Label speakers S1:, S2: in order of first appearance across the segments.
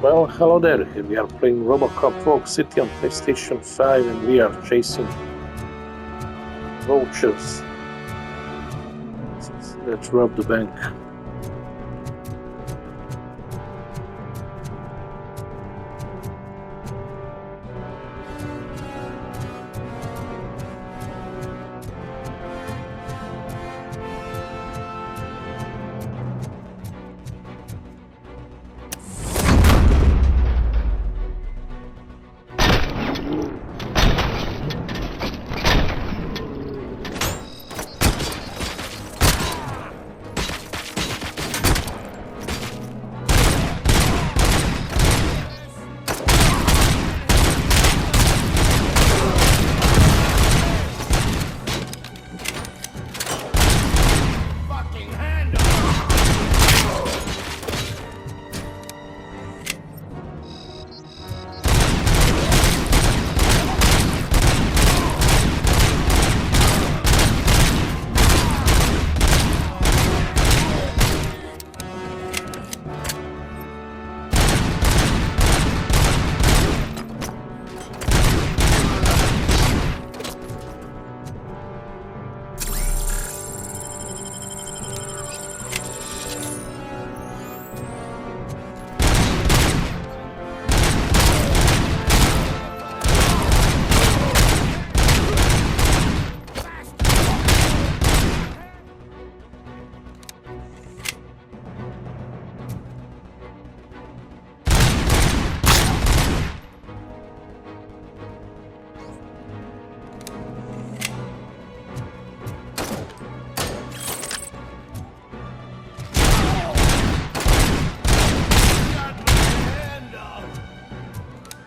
S1: Well, hello there. We are playing Robocop Rogue City on PlayStation 5 and we are chasing vultures that rob the bank.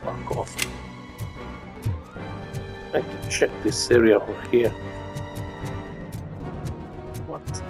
S1: Fuck off. I have to check this area over here. What?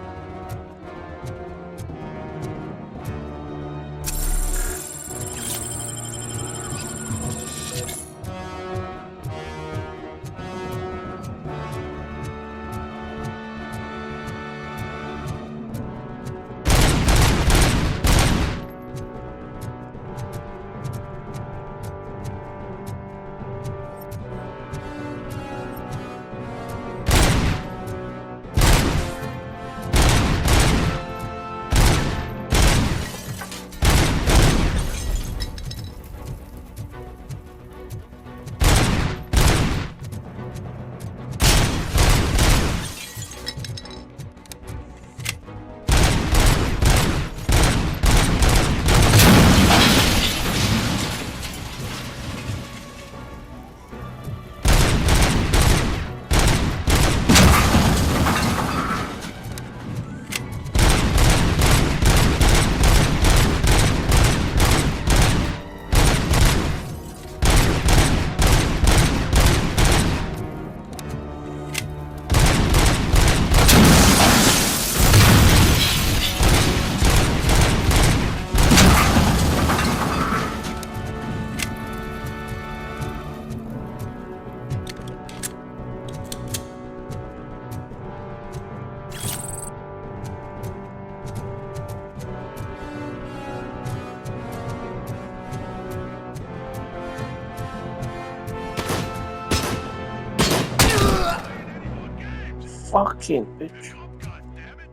S1: Fucking bitch.
S2: God damn it!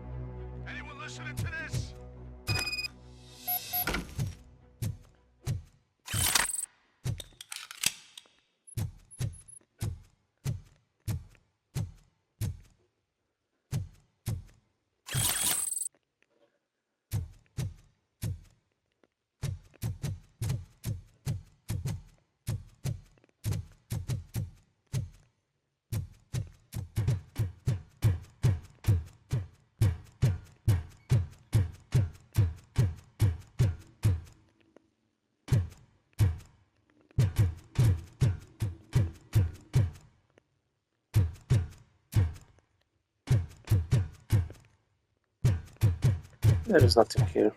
S2: Anyone listening to this?
S1: There is nothing here.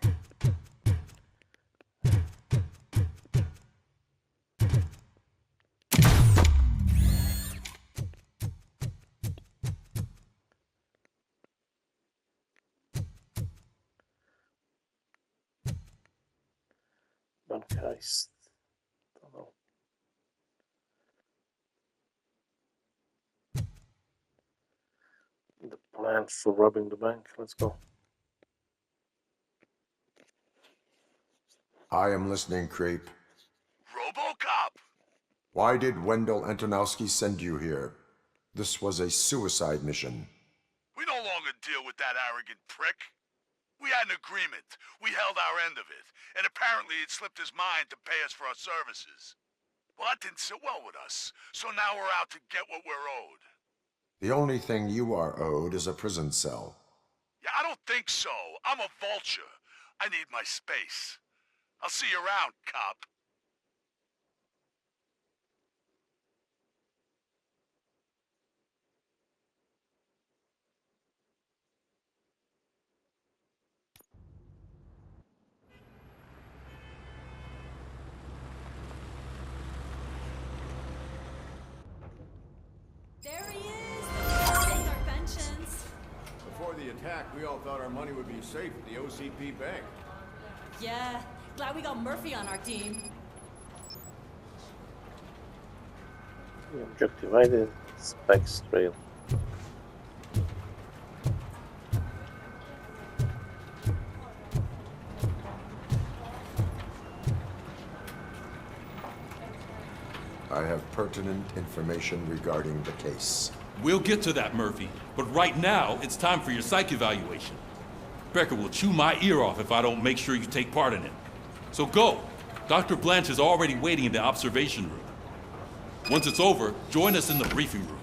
S1: bank heist. Don't know. The plan for robbing the bank. Let's go.
S3: I am listening, Creep.
S2: Robocop!
S3: Why did Wendell Antonowski send you here? This was a suicide mission.
S2: We no longer deal with that arrogant prick. We had an agreement. We held our end of it. And apparently it slipped his mind to pay us for our services. Well, that didn't sit well with us. So now we're out to get what we're owed.
S3: The only thing you are owed is a prison cell.
S2: Yeah, I don't think so. I'm a vulture. I need my space. I'll see you around, cop.
S4: There he is! Our pensions.
S5: Before the attack, we all thought our money would be safe at the OCP bank.
S4: Yeah, glad we got Murphy on our team.
S1: Objective ID. Specs trail.
S3: I have pertinent information regarding the case.
S6: We'll get to that, Murphy. But right now, it's time for your psych evaluation. Becker will chew my ear off if I don't make sure you take part in it. So go. Dr. Blanche is already waiting in the observation room. Once it's over, join us in the briefing room.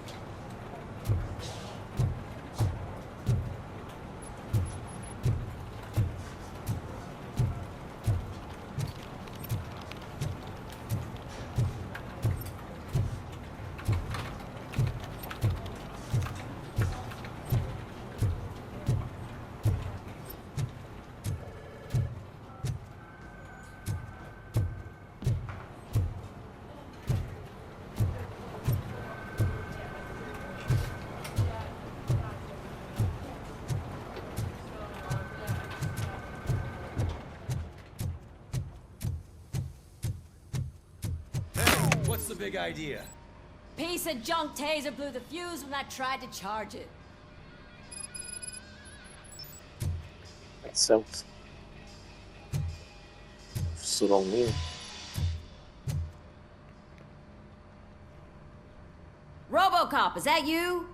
S7: What's the big idea?
S4: Piece of junk taser blew the fuse when I tried to charge it.
S1: That sounds so long here.
S4: Robocop, is that you?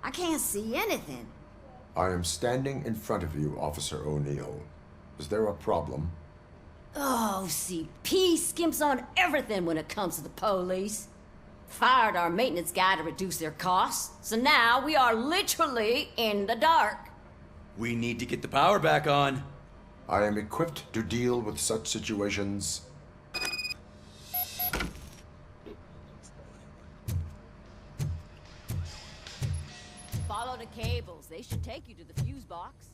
S4: I can't see anything.
S3: I am standing in front of you, Officer O'Neill. Is there a problem?
S4: Oh, CP skimps on everything when it comes to the police. Fired our maintenance guy to reduce their costs, so now we are literally in the dark.
S7: We need to get the power back on.
S3: I am equipped to deal with such situations.
S4: Follow the cables. They should take you to the fuse box.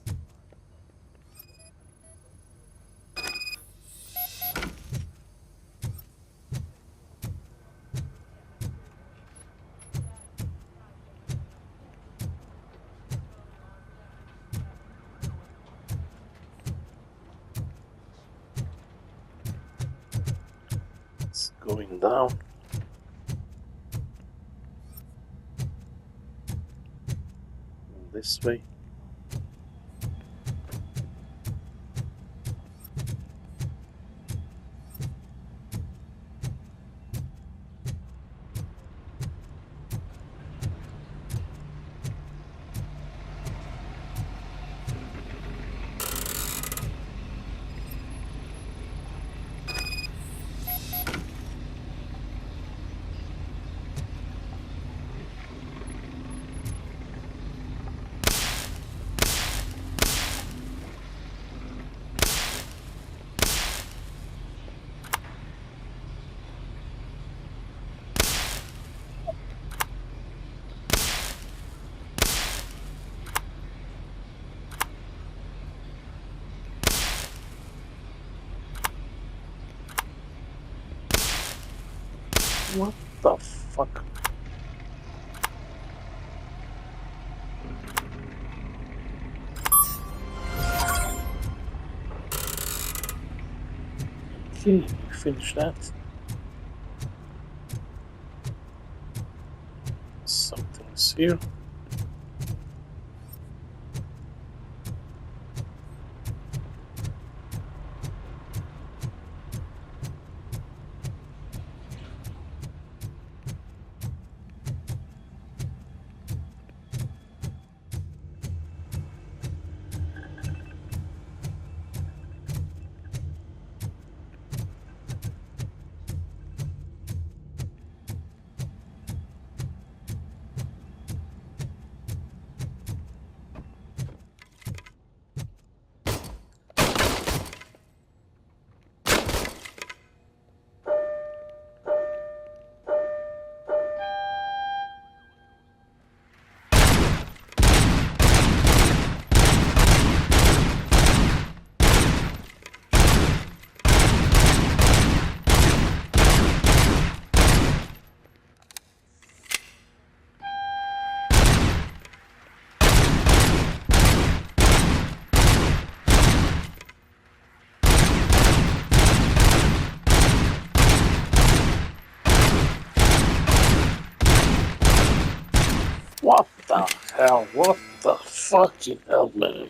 S1: It's going down. This way. What the fuck? Okay, finish that. Something's here. What the hell? What the fucking hell, man?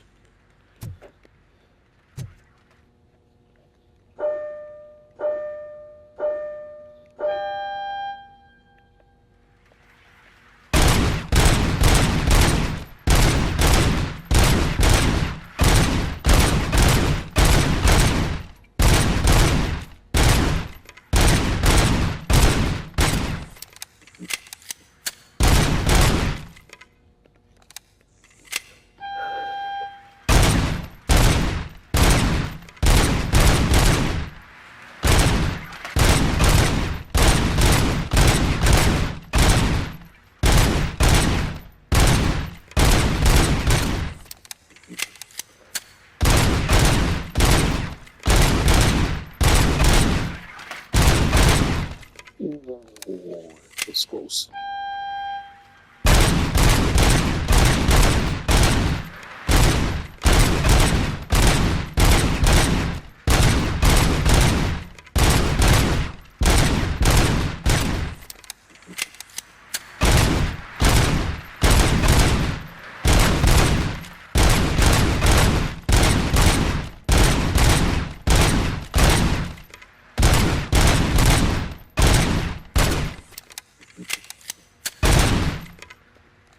S1: Ooh, this close.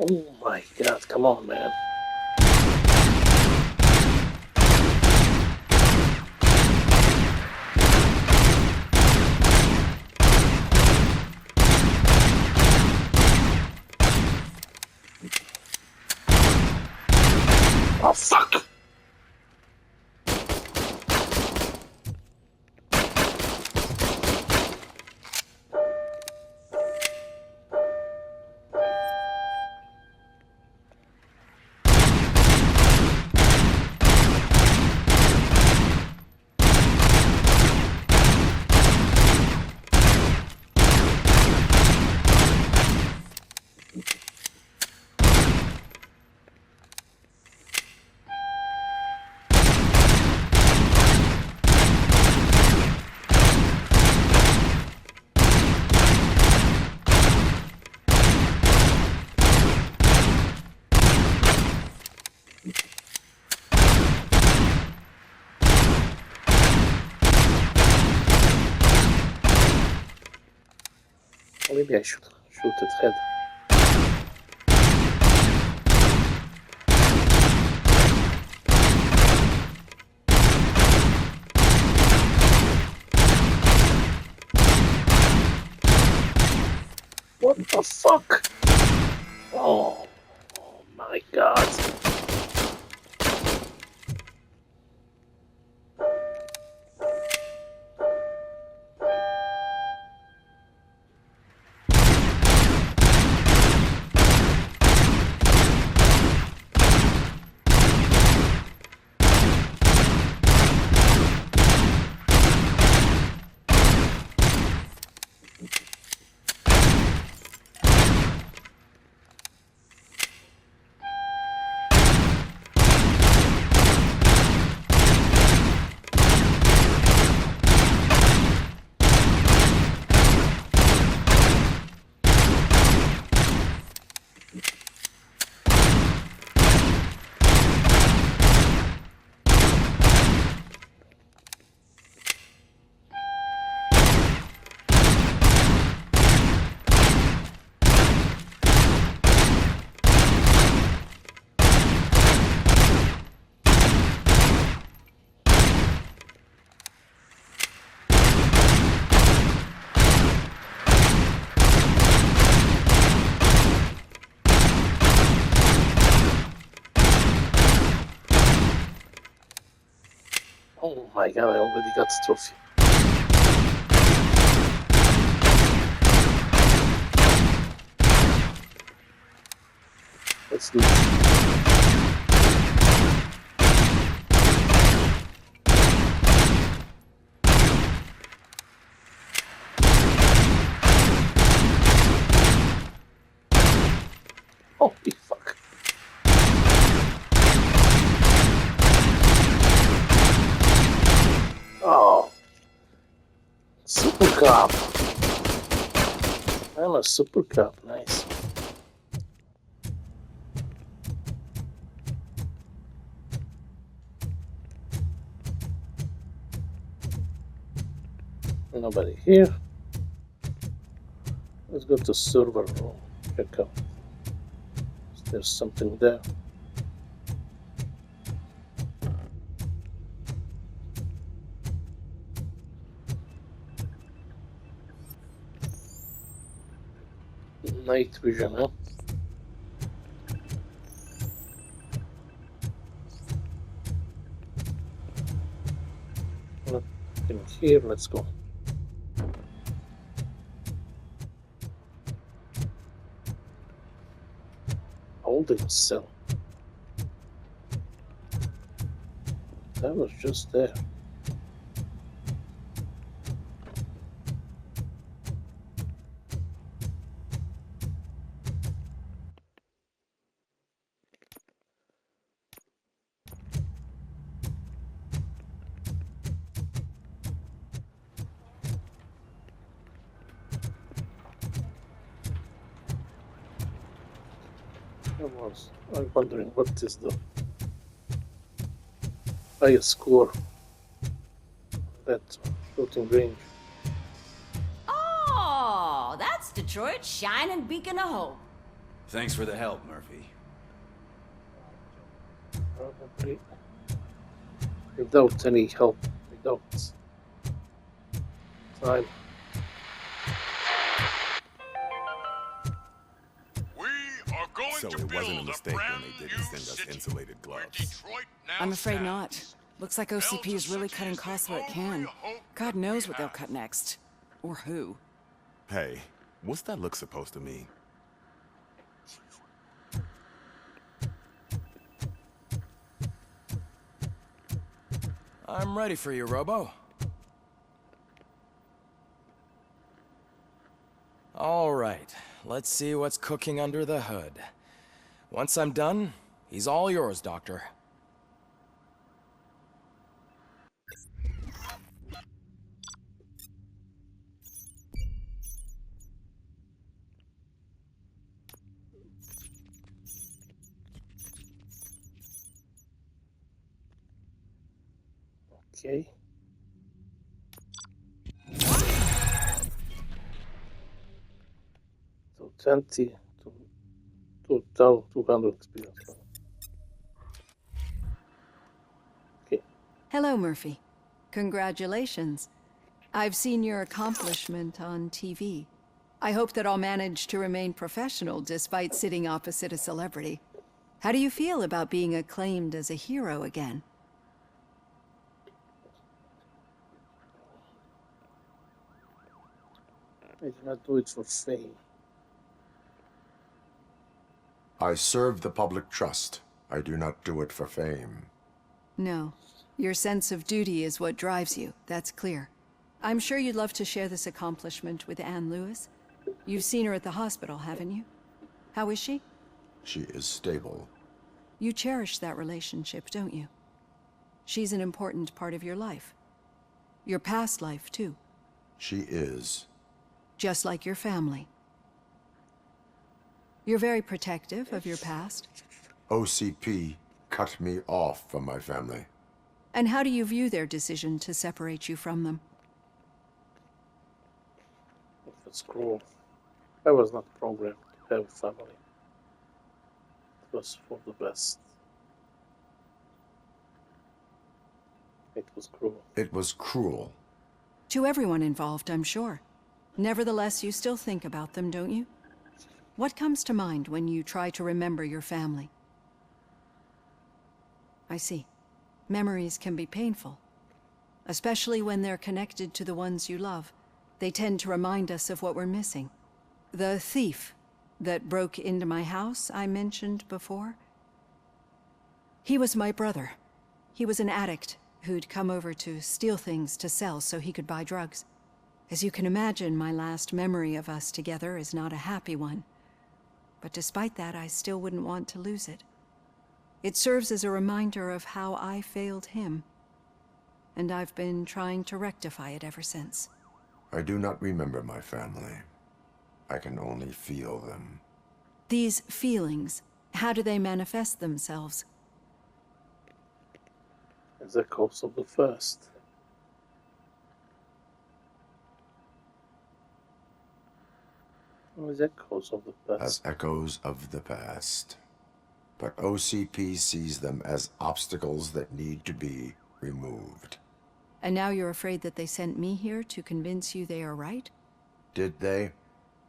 S1: Oh my god, come on, man. Oh, fuck! Maybe I should shoot its head. What the fuck? Oh my god. my god, I already got the trophy. Let's do it. Holy fuck. Oh. Super Cop. I'm a Super Cop, nice. Nobody here. Let's go to server room. Check out. There's something there. Night vision, huh? Nothing here, let's go. Holding cell. That was just there. I'm wondering what is the highest score that shooting range.
S4: Oh, that's Detroit's shining beacon of hope.
S7: Thanks for the help, Murphy.
S1: Probably without any help, without time.
S8: So it wasn't a mistake when they didn't send us insulated gloves.
S9: I'm afraid not. Looks like OCP is really cutting costs where it can. God knows what they'll cut next. Or who.
S8: Hey, what's that look supposed to mean?
S10: I'm ready for you, Robo. All right, let's see what's cooking under the hood. Once I'm done, he's all yours, Doctor.
S1: Okay. So 20 to 200 experience. Okay.
S11: Hello, Murphy. Congratulations. I've seen your accomplishment on TV. I hope that I'll manage to remain professional despite sitting opposite a celebrity. How do you feel about being acclaimed as a hero again?
S1: I do not do it for fame.
S3: I serve the public trust. I do not do it for fame.
S11: No. Your sense of duty is what drives you, that's clear. I'm sure you'd love to share this accomplishment with Anne Lewis. You've seen her at the hospital, haven't you? How is she?
S3: She is stable.
S11: You cherish that relationship, don't you? She's an important part of your life. Your past life, too.
S3: She is.
S11: Just like your family. You're very protective of your past.
S3: OCP cut me off from my family.
S11: And how do you view their decision to separate you from them?
S1: It's cruel. I was not programmed to have a family. It was for the best. It was cruel.
S3: It was cruel.
S11: To everyone involved, I'm sure. Nevertheless, you still think about them, don't you? What comes to mind when you try to remember your family? I see. Memories can be painful. especially when they're connected to the ones you love. They tend to remind us of what we're missing. The thief that broke into my house I mentioned before, he was my brother. He was an addict who'd come over to steal things to sell so he could buy drugs. As you can imagine, my last memory of us together is not a happy one. But despite that, I still wouldn't want to lose it. It serves as a reminder of how I failed him. And I've been trying to rectify it ever since.
S3: I do not remember my family. I can only feel them.
S11: These feelings, how do they manifest themselves?
S1: As echoes of the first. As echoes of the past.
S3: As echoes of the past. But OCP sees them as obstacles that need to be removed.
S11: And now you're afraid that they sent me here to convince you they are right?
S3: Did they?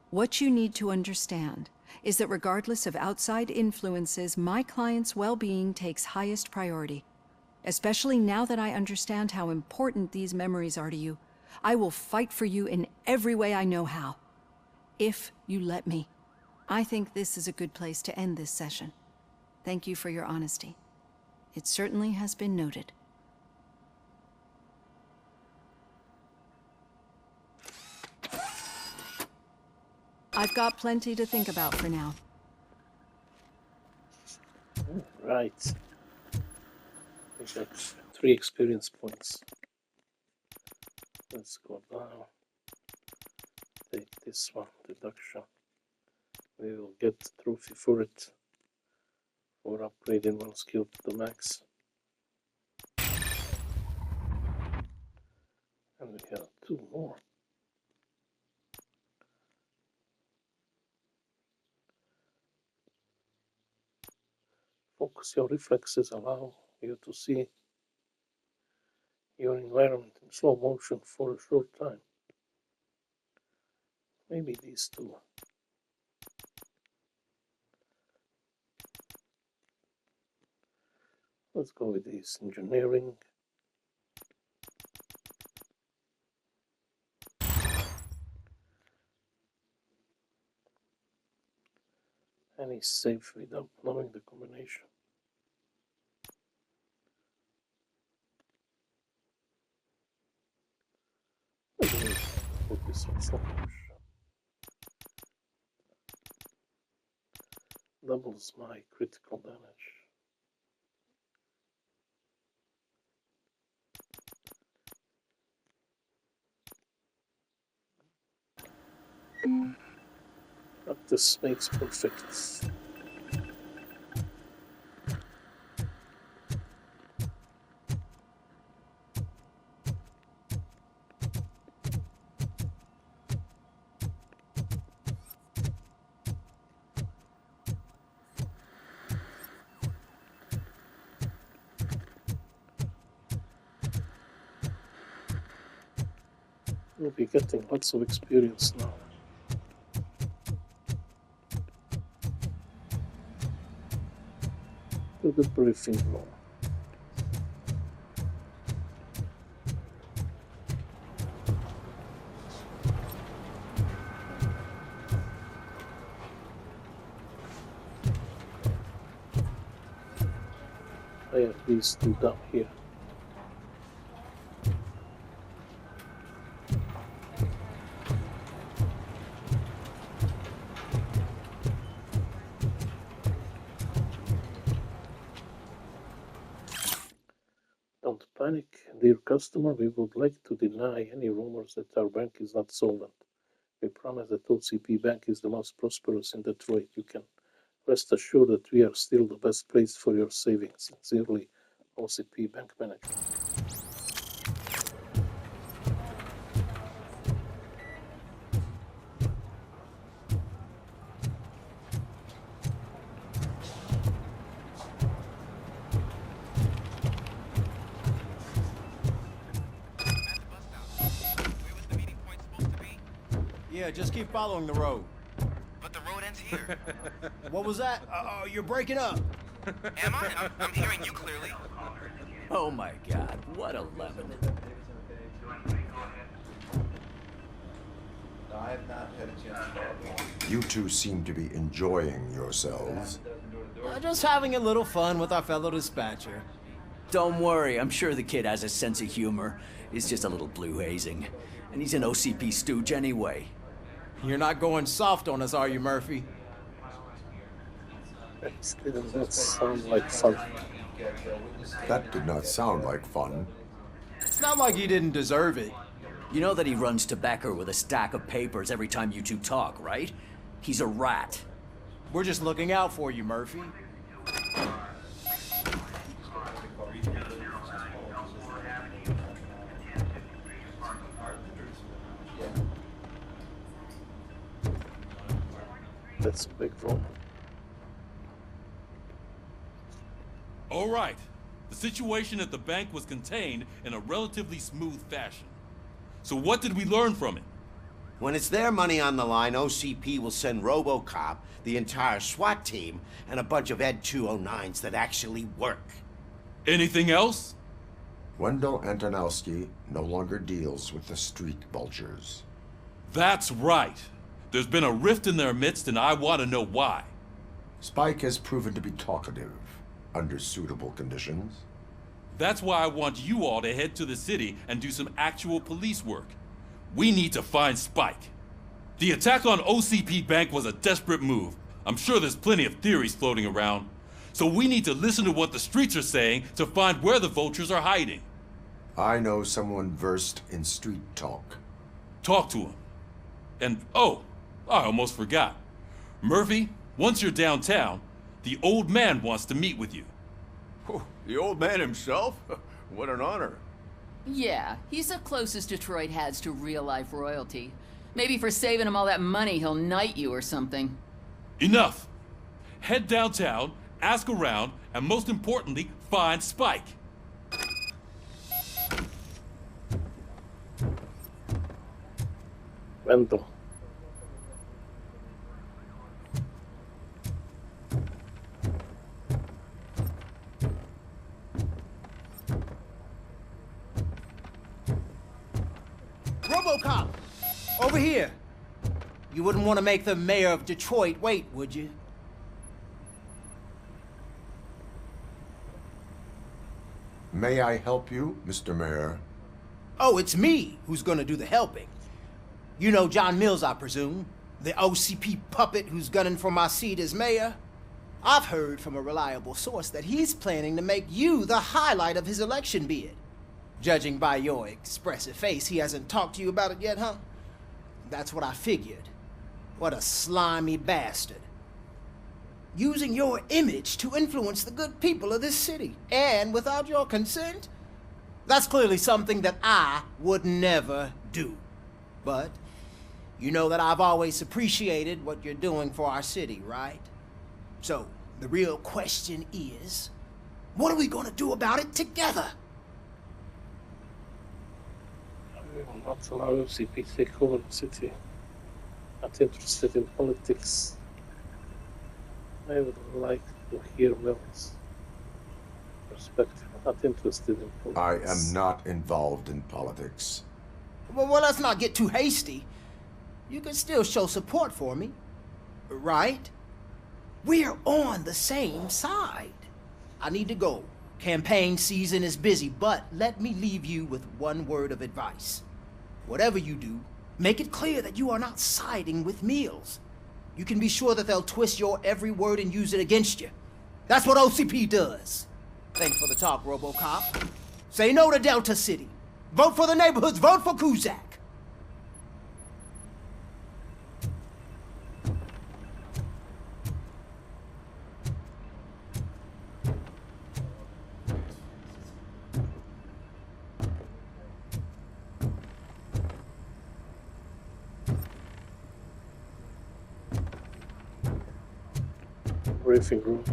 S11: What you need to understand is that regardless of outside influences, my client's well-being takes highest priority. Especially now that I understand how important these memories are to you, I will fight for you in every way I know how. If you let me. I think this is a good place to end this session. Thank you for your honesty. It certainly has been noted. I've got plenty to think about for now.
S1: Right. We got 3 experience points. Let's go down. Take this one, deduction. We will get trophy for it. For upgrading one skill to the max. And we have 2 more. Focus your reflexes, allow you to see your environment in slow motion for a short time. Maybe these 2. Let's go with these. Engineering. And he's safe without knowing the combination. Put this on slow motion. Doubles my critical damage. Practice makes perfect. We'll be getting lots of experience now. To the briefing room. I have these 2 down here. Don't panic, dear customer. We would like to deny any rumors that our bank is not solvent. We promise that OCP Bank is the most prosperous in Detroit. You can rest assured that we are still the best place for your savings. Sincerely, OCP Bank Manager.
S5: Yeah, just keep following the road.
S12: But the road ends here.
S5: What was that? You're breaking up.
S12: Am I? I'm hearing you clearly.
S7: Oh my god, what a lemon.
S13: I have not had a chance.
S3: You two seem to be enjoying yourselves.
S14: Just having a little fun with our fellow dispatcher.
S7: Don't worry, I'm sure the kid has a sense of humor. He's just a little blue hazing. And he's an OCP stooge anyway.
S14: You're not going soft on us, are you, Murphy?
S1: It didn't sound like fun.
S3: That did not sound like fun.
S14: It's not like he didn't deserve it.
S7: You know that he runs tobacco with a stack of papers every time you two talk, right? He's a rat.
S14: We're just looking out for you, Murphy.
S1: That's a big room.
S6: All right. The situation at the bank was contained in a relatively smooth fashion. So what did we learn from it?
S15: When it's their money on the line, OCP will send Robocop, the entire SWAT team, and a bunch of Ed 209s that actually work.
S6: Anything else?
S3: Wendell Antonowski no longer deals with the street vultures.
S6: That's right. There's been a rift in their midst, and I want to know why.
S3: Spike has proven to be talkative under suitable conditions.
S6: That's why I want you all to head to the city and do some actual police work. We need to find Spike. The attack on OCP Bank was a desperate move. I'm sure there's plenty of theories floating around. So we need to listen to what the streets are saying to find where the vultures are hiding.
S3: I know someone versed in street talk.
S6: Talk to him. And, oh, I almost forgot. Murphy, once you're downtown, the old man wants to meet with you.
S5: Oh, the old man himself? What an honor.
S16: Yeah, he's the closest Detroit has to real-life royalty. Maybe for saving him all that money, he'll knight you or something.
S6: Enough! Head downtown, ask around, and most importantly, find Spike.
S1: Wendell.
S14: Robocop! Over here! You wouldn't want to make the mayor of Detroit wait, would you?
S3: May I help you, Mr. Mayor?
S14: Oh, it's me who's gonna do the helping. You know John Mills, I presume? The OCP puppet who's gunning for my seat as mayor? I've heard from a reliable source that he's planning to make you the highlight of his election bid. Judging by your expressive face, he hasn't talked to you about it yet, huh? That's what I figured. What a slimy bastard. Using your image to influence the good people of this city, and without your consent? That's clearly something that I would never do. But you know that I've always appreciated what you're doing for our city, right? So, the real question is, what are we gonna do about it together?
S1: We will not allow OCP to take over the city. Not interested in politics. I would like to hear Mills' perspective. Not interested in politics.
S3: I am not involved in politics.
S14: Well, let's not get too hasty. You can still show support for me, right? We're on the same side. I need to go. Campaign season is busy, but let me leave you with one word of advice. Whatever you do, make it clear that you are not siding with Mills. You can be sure that they'll twist your every word and use it against you. That's what OCP does. Thanks for the talk, Robocop. Say no to Delta City. Vote for the neighborhoods. Vote for Kuzak.
S1: Briefing room.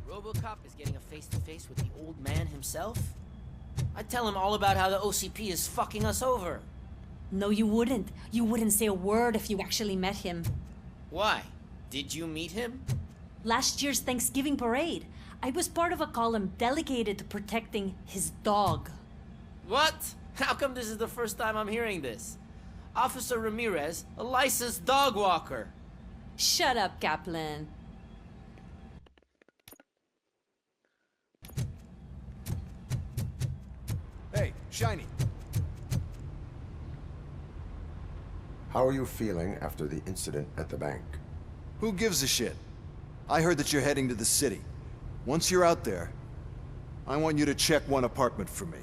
S17: Robocop is getting a face-to-face with the old man himself? I'd tell him all about how the OCP is fucking us over.
S18: No, you wouldn't. You wouldn't say a word if you actually met him.
S17: Why? Did you meet him?
S18: Last year's Thanksgiving parade. I was part of a column dedicated to protecting his dog.
S17: What? How come this is the first time I'm hearing this? Officer Ramirez, a licensed dog walker.
S18: Shut up, Kaplan.
S5: Hey, Shiny.
S3: How are you feeling after the incident at the bank?
S5: Who gives a shit? I heard that you're heading to the city. Once you're out there, I want you to check one apartment for me.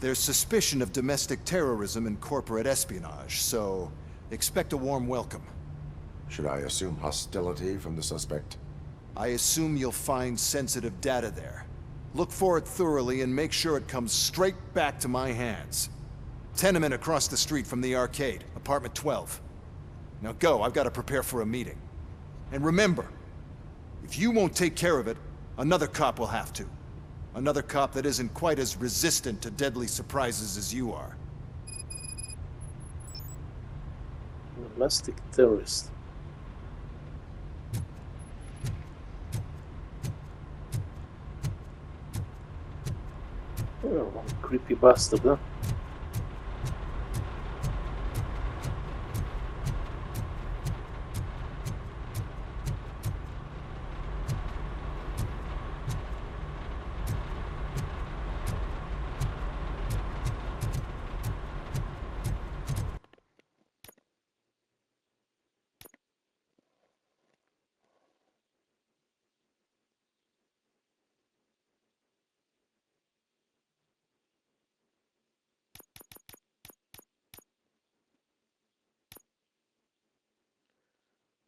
S5: There's suspicion of domestic terrorism and corporate espionage, so expect a warm welcome.
S3: Should I assume hostility from the suspect?
S5: I assume you'll find sensitive data there. Look for it thoroughly and make sure it comes straight back to my hands. Tenement across the street from the arcade, apartment 12. Now go, I've got to prepare for a meeting. And remember, if you won't take care of it, another cop will have to. Another cop that isn't quite as resistant to deadly surprises as you are.
S1: Domestic terrorist. Oh, one creepy bastard, huh?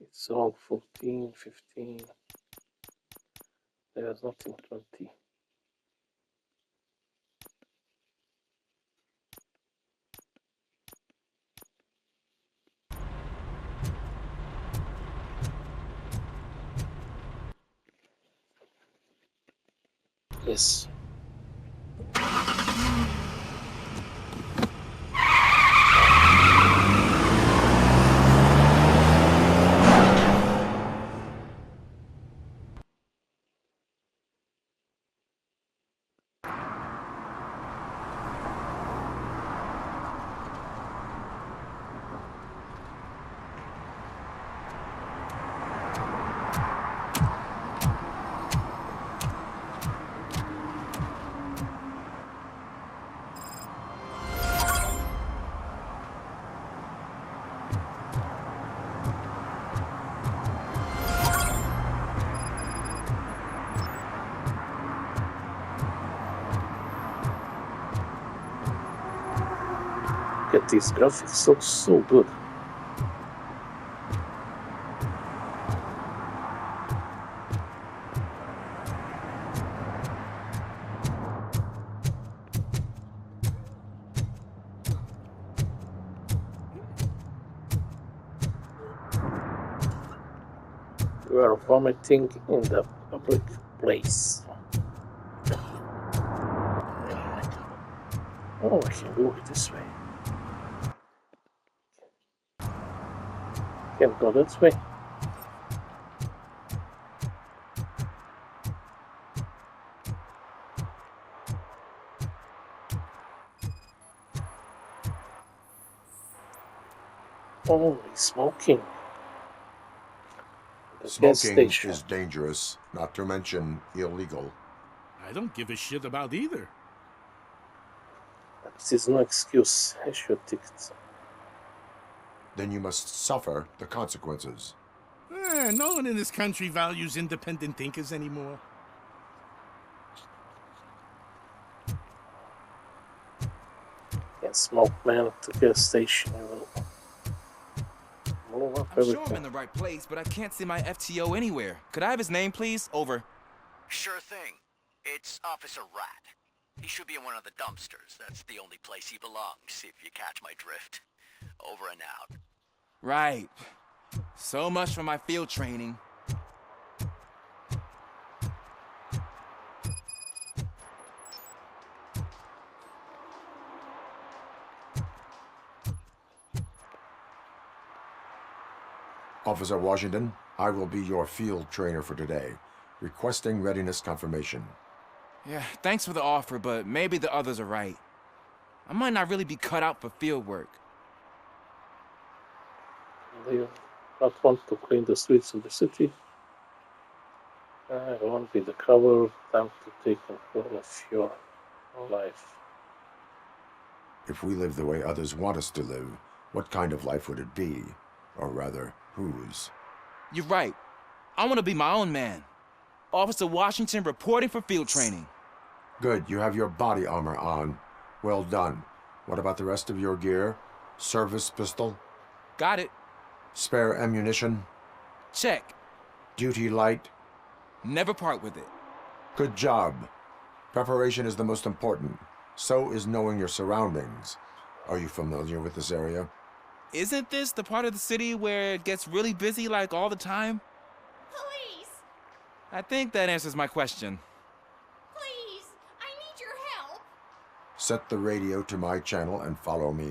S1: It's all 14, 15. There's nothing 20. Yes. Look at these graphics, look so good. You are vomiting in the public place. Oh, I can go this way. Can't go that way. Oh, he's smoking.
S3: Smoking is dangerous, not to mention illegal.
S8: I don't give a shit about either.
S1: This is no excuse. Issue a ticket.
S3: Then you must suffer the consequences.
S8: No one in this country values independent thinkers anymore.
S1: Can't smoke, man, at the gas station. I will move up
S19: I'm sure
S1: everything.
S19: I'm in the right place, but I can't see my FTO anywhere. Could I have his name, please? Over.
S7: Sure thing. It's Officer Rat. He should be in one of the dumpsters. That's the only place he belongs, if you catch my drift. Over and out.
S19: Right. So much for my field training.
S3: Officer Washington, I will be your field trainer for today. Requesting readiness confirmation.
S19: Yeah, thanks for the offer, but maybe the others are right. I might not really be cut out for field work.
S1: Do you not want to clean the streets of the city? I won't be the cover. Time to take control of your life.
S3: If we live the way others want us to live, what kind of life would it be? Or rather, whose?
S19: You're right. I want to be my own man. Officer Washington reporting for field training.
S3: Good, you have your body armor on. Well done. What about the rest of your gear? Service pistol?
S19: Got it.
S3: Spare ammunition?
S19: Check.
S3: Duty light?
S19: Never part with it.
S3: Good job. Preparation is the most important. So is knowing your surroundings. Are you familiar with this area?
S19: Isn't this the part of the city where it gets really busy like all the time?
S4: Police!
S19: I think that answers my question.
S4: Please! I need your help!
S3: Set the radio to my channel and follow me.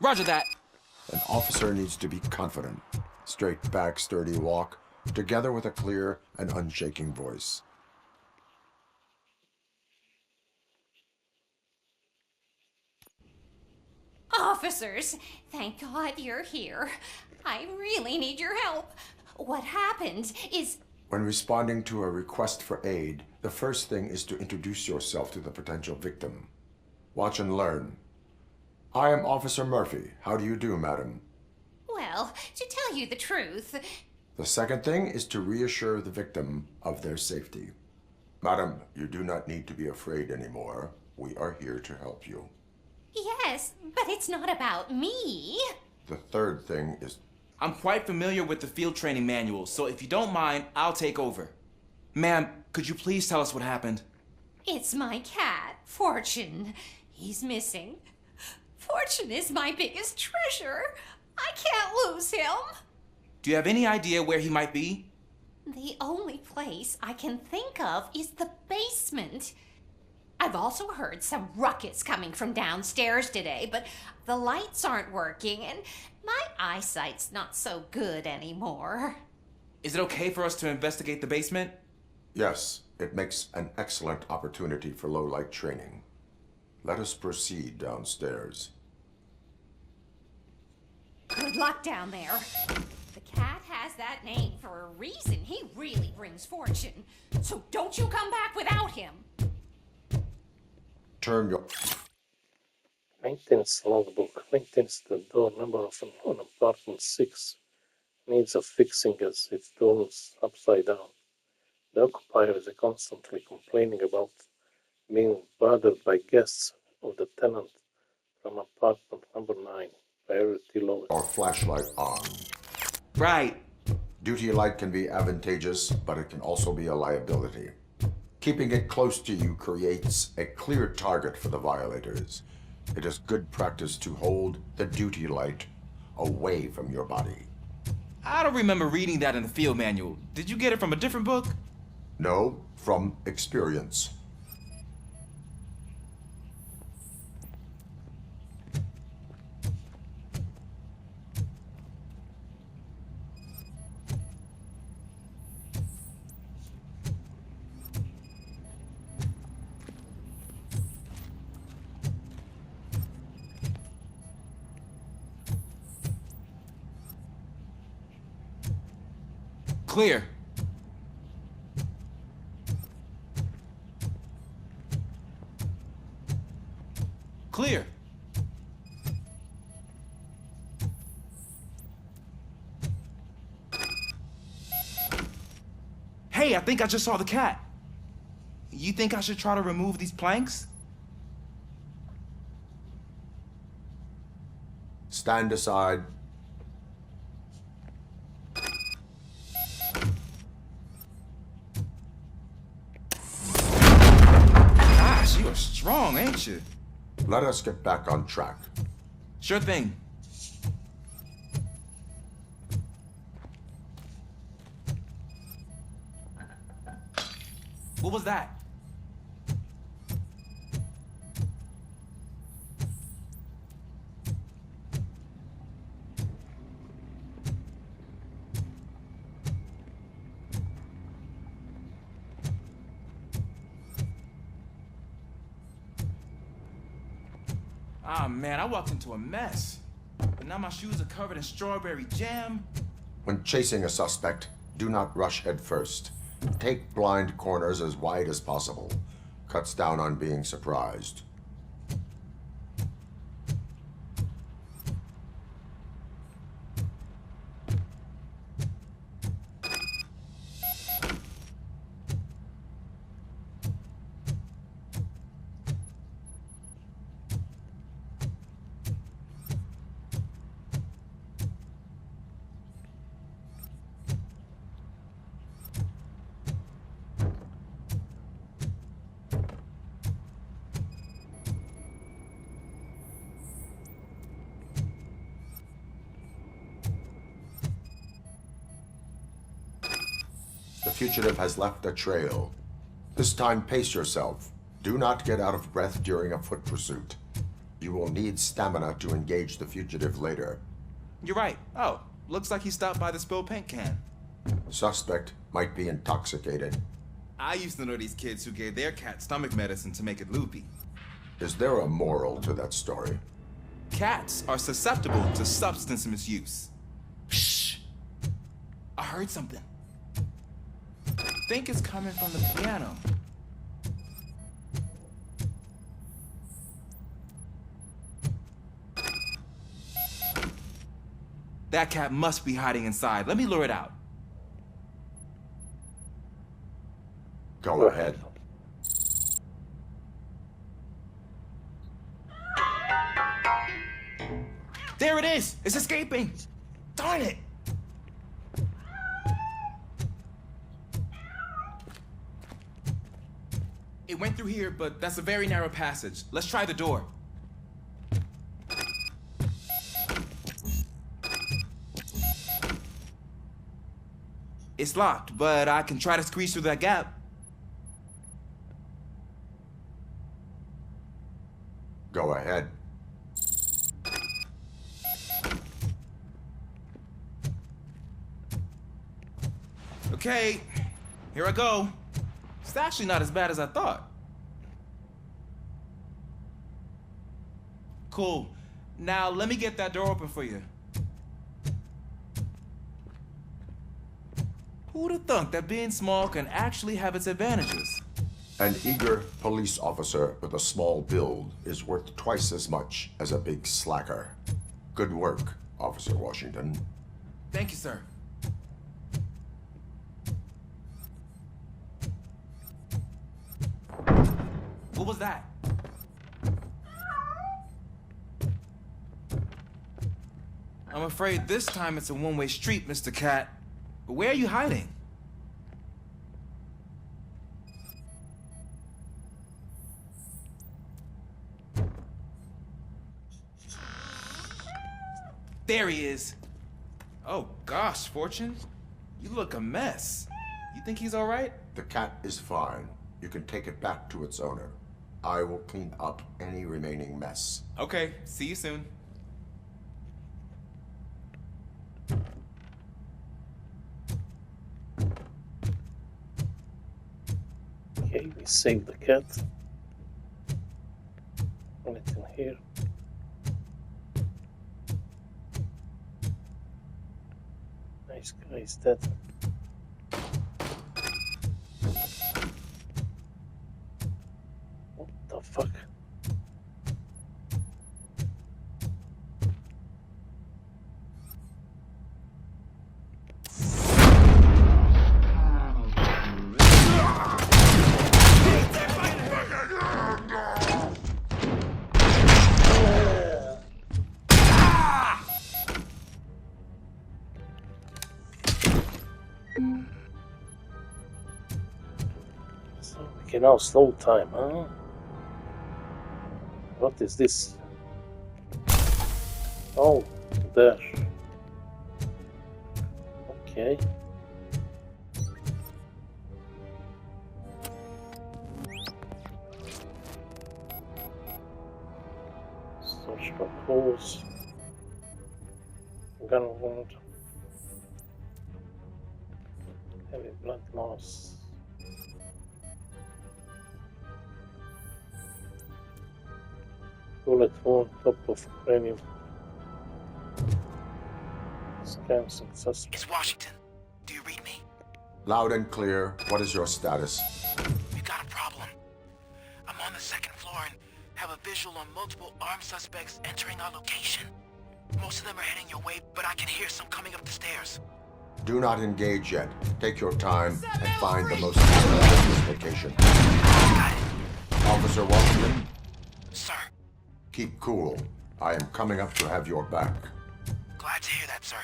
S19: Roger that.
S3: An officer needs to be confident. Straight back, sturdy walk, together with a clear and unshaking voice.
S20: Officers, thank God you're here. I really need your help. What happened is...
S3: When responding to a request for aid, the first thing is to introduce yourself to the potential victim. Watch and learn. I am Officer Murphy. How do you do, madam?
S20: Well, to tell you the truth...
S3: The second thing is to reassure the victim of their safety. Madam, you do not need to be afraid anymore. We are here to help you.
S20: Yes, but it's not about me.
S3: The third thing is...
S19: I'm quite familiar with the field training manual, so if you don't mind, I'll take over. Ma'am, could you please tell us what happened?
S20: It's my cat, Fortune. He's missing. Fortune is my biggest treasure. I can't lose him.
S19: Do you have any idea where he might be?
S20: The only place I can think of is the basement. I've also heard some ruckus coming from downstairs today, but the lights aren't working and my eyesight's not so good anymore.
S19: Is it okay for us to investigate the basement?
S3: Yes, it makes an excellent opportunity for low-light training. Let us proceed downstairs.
S20: Good luck down there. The cat has that name for a reason. He really brings fortune. So don't you come back without him.
S3: Turn your...
S1: Maintenance logbook. Maintenance the door number of an apartment 6 needs a fixing as its door is upside down. The occupier is constantly complaining about being bothered by guests of the tenant from apartment number 9. Priority lowest.
S3: Or flashlight on.
S19: Right.
S3: Duty light can be advantageous, but it can also be a liability. Keeping it close to you creates a clear target for the violators. It is good practice to hold the duty light away from your body.
S19: I don't remember reading that in the field manual. Did you get it from a different book?
S3: No, from experience.
S19: Clear. Clear. Hey, I think I just saw the cat. You think I should try to remove these planks?
S3: Stand aside.
S19: Gosh, you are strong, ain't you?
S3: Let us get back on track.
S19: Sure thing. What was that? Ah, man, I walked into a mess. And now my shoes are covered in strawberry jam.
S3: When chasing a suspect, do not rush head first. Take blind corners as wide as possible. Cuts down on being surprised. The fugitive has left a trail. This time, pace yourself. Do not get out of breath during a foot pursuit. You will need stamina to engage the fugitive later.
S19: You're right. Oh, looks like he stopped by the spilled paint can.
S3: Suspect might be intoxicated.
S19: I used to know these kids who gave their cat stomach medicine to make it loopy.
S3: Is there a moral to that story?
S19: Cats are susceptible to substance misuse. Shh! I heard something. I think it's coming from the piano. That cat must be hiding inside. Let me lure it out.
S3: Go ahead.
S19: There it is! It's escaping! Darn it! It went through here, but that's a very narrow passage. Let's try the door. It's locked, but I can try to squeeze through that gap.
S3: Go ahead.
S19: Okay, here I go. It's actually not as bad as I thought. Cool. Now let me get that door open for you. Who'd have thunk that being small can actually have its advantages?
S3: An eager police officer with a small build is worth twice as much as a big slacker. Good work, Officer Washington.
S19: Thank you, sir. What was that? I'm afraid this time it's a one-way street, Mr. Cat. But where are you hiding? There he is. Oh gosh, Fortune. You look a mess. You think he's all right?
S3: The cat is fine. You can take it back to its owner. I will clean up any remaining mess.
S19: Okay, see you soon.
S1: Okay, we saved the cat. Anything here? Nice guy is dead. What the fuck? Okay, now slow time, huh? What is this? Oh, there. Okay. Search for clues. Gun wound. Heavy blood loss. Bullet hole, top of cranium. Scan successful.
S12: It's Washington. Do you read me?
S3: Loud and clear. What is your status?
S12: We've got a problem. I'm on the second floor and have a visual on multiple armed suspects entering our location. Most of them are heading your way, but I can hear some coming up the stairs.
S3: Do not engage yet. Take your time and find the most dangerous location. Officer Washington?
S12: Sir.
S3: Keep cool. I am coming up to have your back.
S12: Glad to hear that, sir.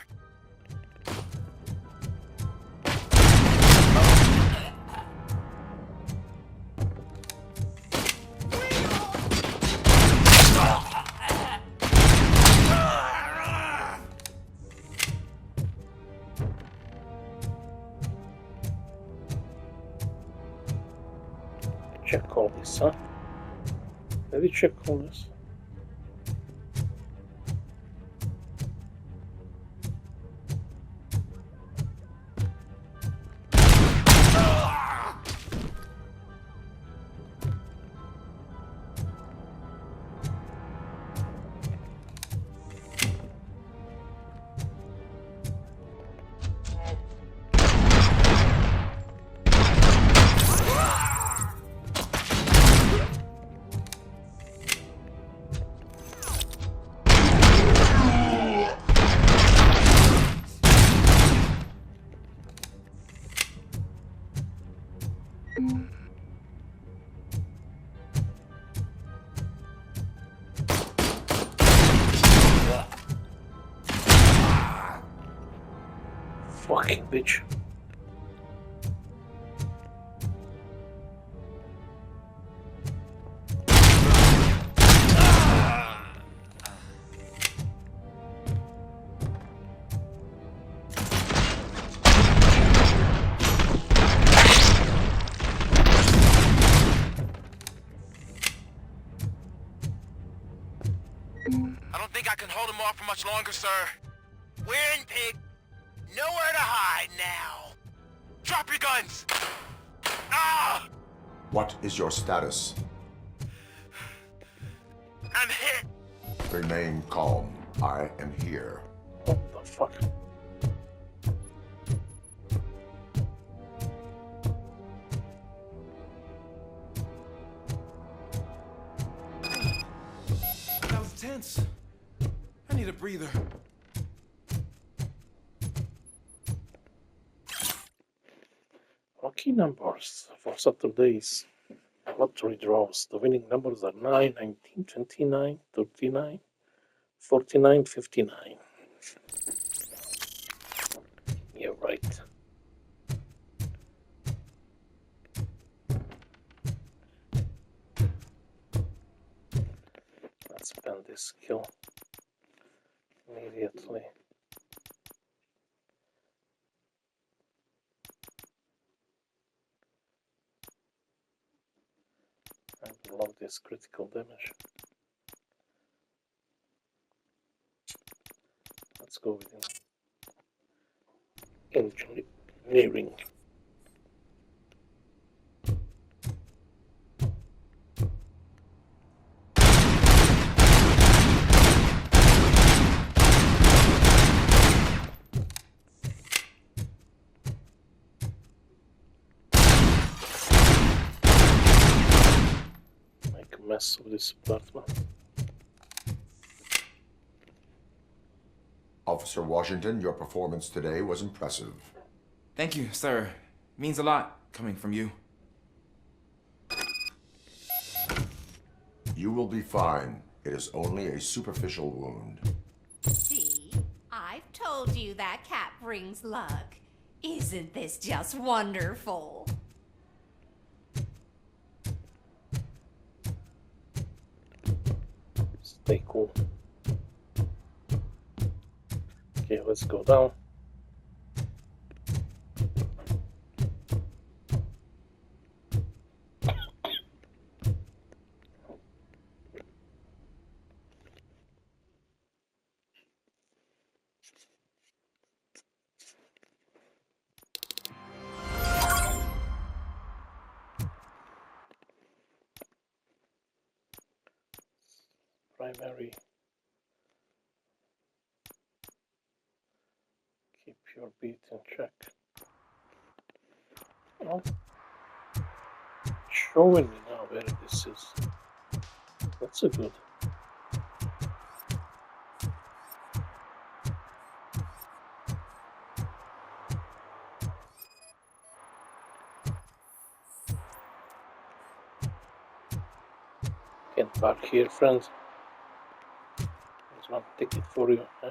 S1: Check all this, huh? Maybe check all this. Fucking bitch.
S12: I don't think I can hold him off for much longer, sir. We're in, pig. Nowhere to hide now. Drop your guns! Ah!
S3: What is your status?
S12: I'm hit.
S3: Remain calm. I am here.
S1: What the fuck?
S19: That was tense. I need a breather.
S1: Lucky numbers for Saturday's lottery draws. The winning numbers are 9, 19, 29, 39, 49, 59. Yeah, right. Let's spend this skill immediately. I love this critical damage. Let's go with engineering. Make a mess of this apartment.
S3: Officer Washington, your performance today was impressive.
S19: Thank you, sir. Means a lot coming from you.
S3: You will be fine. It is only a superficial wound.
S20: See? I've told you that cat brings luck. Isn't this just wonderful?
S1: Stay cool. Okay, let's go down. primary. Keep your beat in check. Oh, showing me now where this is. That's a good. Can't park here, friends. There's one ticket for you. Huh?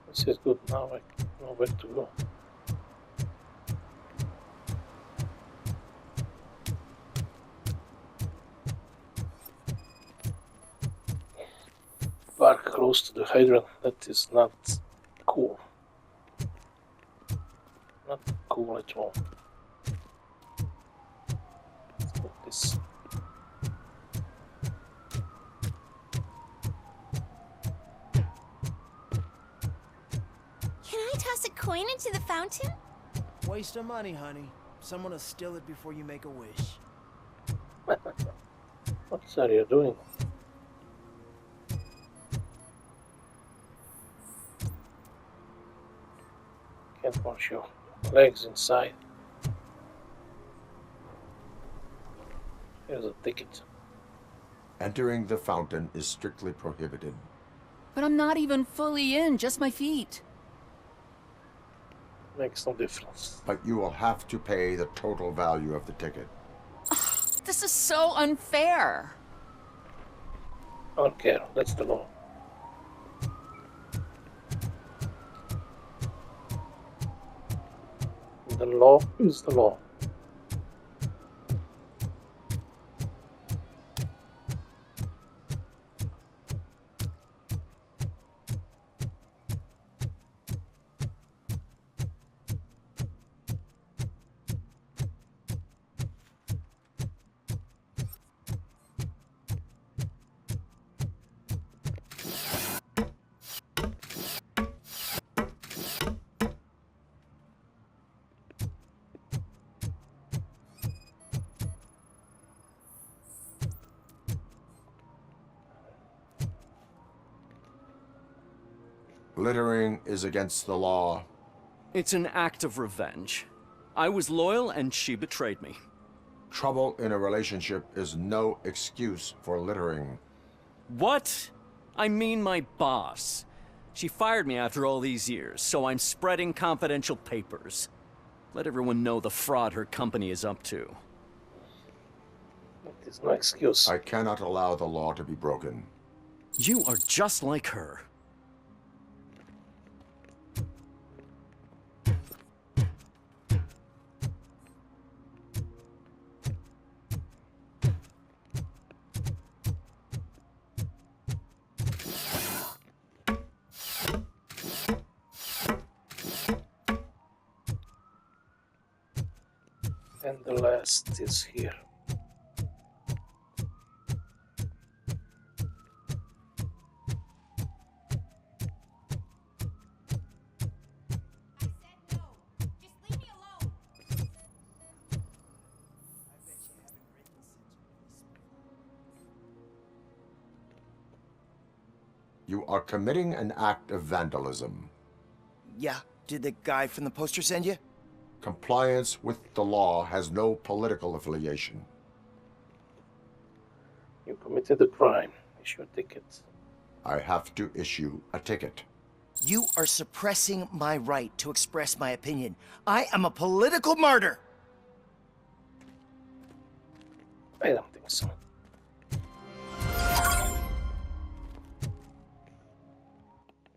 S1: This is good. Now I know where to go. Park close to the hydrant. That is not cool. Not cool at all. Let's put this.
S21: Can I toss a coin into the fountain?
S14: Waste of money, honey. Someone will steal it before you make a wish.
S1: What are you doing? Can't wash your legs inside. Here's a ticket.
S3: Entering the fountain is strictly prohibited.
S16: But I'm not even fully in, just my feet.
S1: Makes no difference.
S3: But you will have to pay the total value of the ticket.
S16: This is so unfair.
S1: I don't care. That's the law. The law is the law.
S3: Littering is against the law.
S22: It's an act of revenge. I was loyal and she betrayed me.
S3: Trouble in a relationship is no excuse for littering.
S22: What? I mean my boss. She fired me after all these years, so I'm spreading confidential papers. Let everyone know the fraud her company is up to.
S1: That is no excuse.
S3: I cannot allow the law to be broken.
S22: You are just like her.
S1: And the last is here.
S3: You are committing an act of vandalism.
S23: Yeah, did the guy from the poster send you?
S3: Compliance with the law has no political affiliation.
S1: You committed a crime. Issue a ticket.
S3: I have to issue a ticket.
S23: You are suppressing my right to express my opinion. I am a political martyr!
S1: I don't think so.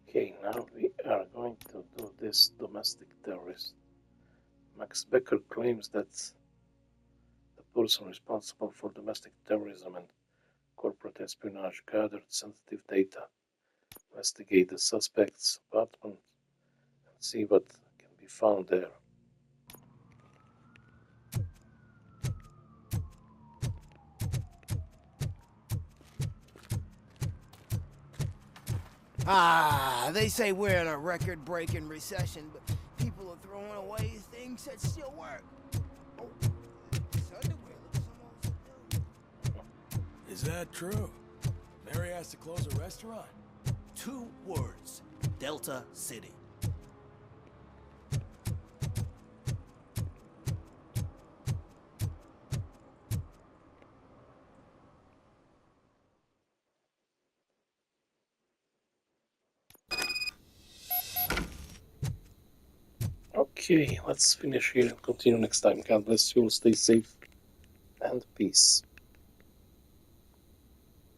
S1: Okay, now we are going to do this domestic terrorist. Max Becker claims that the person responsible for domestic terrorism and corporate espionage gathered sensitive data, investigate the suspect's apartment, and see what can be found there.
S14: They say we're in a record-breaking recession, but people are throwing away things that still work. Oh, this underwear looks almost new.
S2: Is that true? Mary has to close a restaurant?
S9: 2 words. Delta City.
S1: Okay, let's finish here and continue next time. God bless you all, stay safe, and peace.